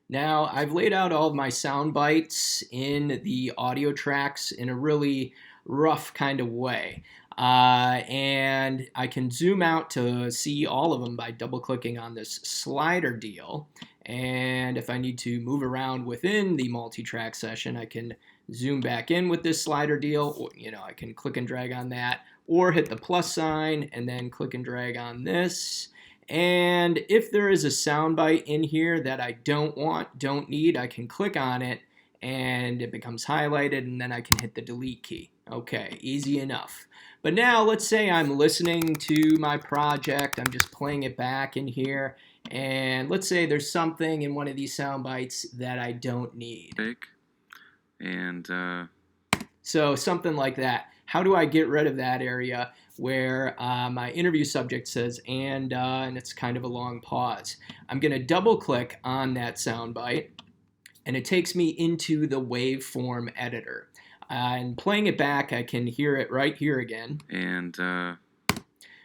Now, I've laid out all of my sound bites in the audio tracks in a really rough kind of way. And I can zoom out to see all of them by double clicking on this slider deal. And if I need to move around within the multi-track session, I can zoom back in with this slider deal. I can click and drag on that or hit the plus sign and then click and drag on this. And if there is a soundbite in here that I don't need, I can click on it and it becomes highlighted, and then I can hit the delete key. Okay, easy enough. But now let's say I'm listening to my project, I'm just playing it back in here, and let's say there's something in one of these sound bites that I don't need. And So something like that. How do I get rid of that area where my interview subject says and it's kind of a long pause? I'm going to double click on that soundbite, and it takes me into the waveform editor. And playing it back, I can hear it right here again.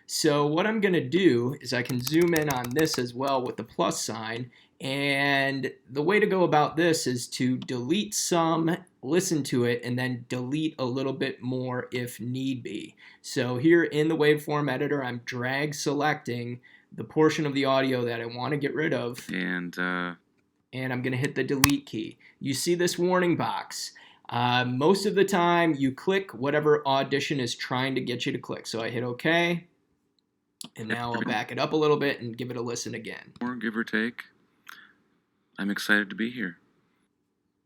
So what I'm going to do is I can zoom in on this as well with the plus sign. And the way to go about this is to delete some, listen to it, and then delete a little bit more if need be. So here in the waveform editor, I'm drag selecting the portion of the audio that I want to get rid of. And I'm going to hit the delete key. You see this warning box. Most of the time, you click whatever Audition is trying to get you to click. So I hit OK. And now I'll back it up a little bit and give it a listen again. Or give or take. I'm excited to be here.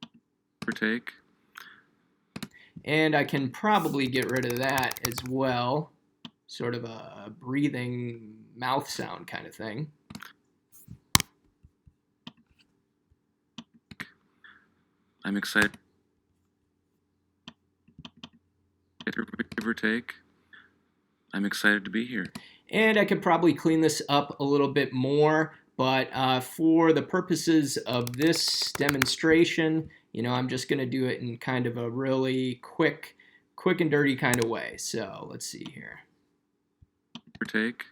Give or take. And I can probably get rid of that as well. Sort of a breathing mouth sound kind of thing. I'm excited. Give or take. I'm excited to be here. And I could probably clean this up a little bit more, but for the purposes of this demonstration, I'm just going to do it in kind of a really quick and dirty kind of way. So let's see here. Give or take.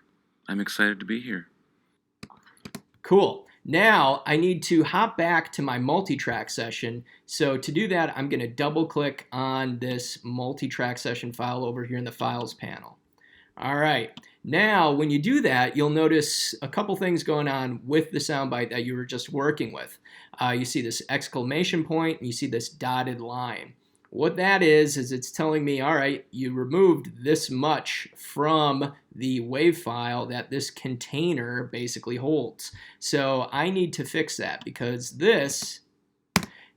I'm excited to be here. Cool. Now I need to hop back to my multi-track session. So to do that, I'm going to double click on this multi-track session file over here in the Files panel. All right. Now, when you do that, you'll notice a couple things going on with the soundbite that you were just working with. You see this exclamation point, and you see this dotted line. What that is it's telling me, all right, you removed this much from the WAV file that this container basically holds. So I need to fix that because this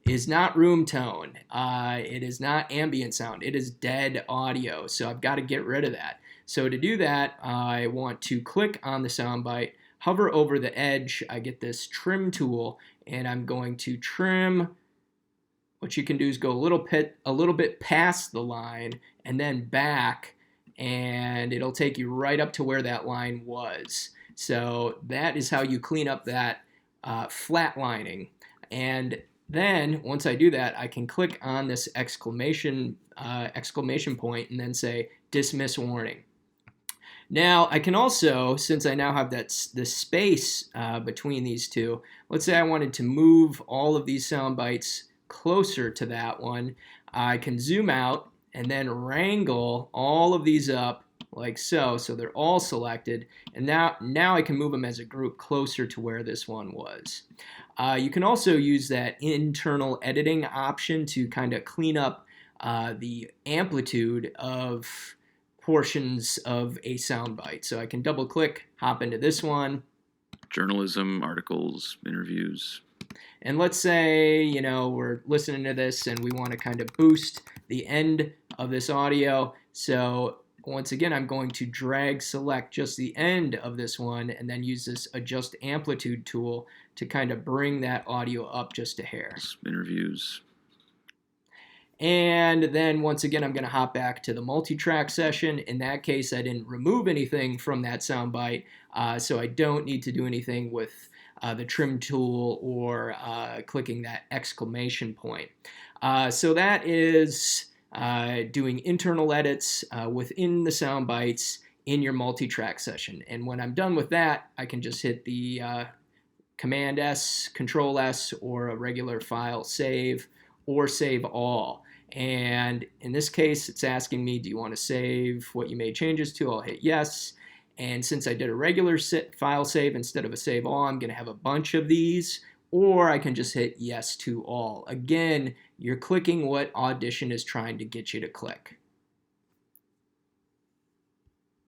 is not room tone. It is not ambient sound. It is dead audio. So I've got to get rid of that. So to do that, I want to click on the soundbite, hover over the edge. I get this trim tool, and I'm going to trim. What you can do is go a little bit past the line and then back, and it'll take you right up to where that line was. So that is how you clean up that flatlining. And then once I do that, I can click on this exclamation point and then say dismiss warning. Now I can also, since I now have this space between these two, let's say I wanted to move all of these sound bites closer to that one, I can zoom out and then wrangle all of these up like so they're all selected, and now I can move them as a group closer to where this one was. You can also use that internal editing option to kind of clean up the amplitude of portions of a soundbite. So I can double click, hop into this one. Journalism, articles, interviews. And let's say, we're listening to this and we want to kind of boost the end of this audio. So once again, I'm going to drag select just the end of this one and then use this adjust amplitude tool to kind of bring that audio up just a hair. Interviews. And then once again, I'm going to hop back to the multi-track session. In that case, I didn't remove anything from that soundbite, so I don't need to do anything with the trim tool or clicking that exclamation point. So that is doing internal edits within the sound bites in your multi-track session. And when I'm done with that, I can just hit the Command S, Control S, or a regular file save, or save all. And in this case, it's asking me, do you want to save what you made changes to? I'll hit yes. And since I did a regular file save instead of a save all, I'm going to have a bunch of these, or I can just hit yes to all. Again, you're clicking what Audition is trying to get you to click.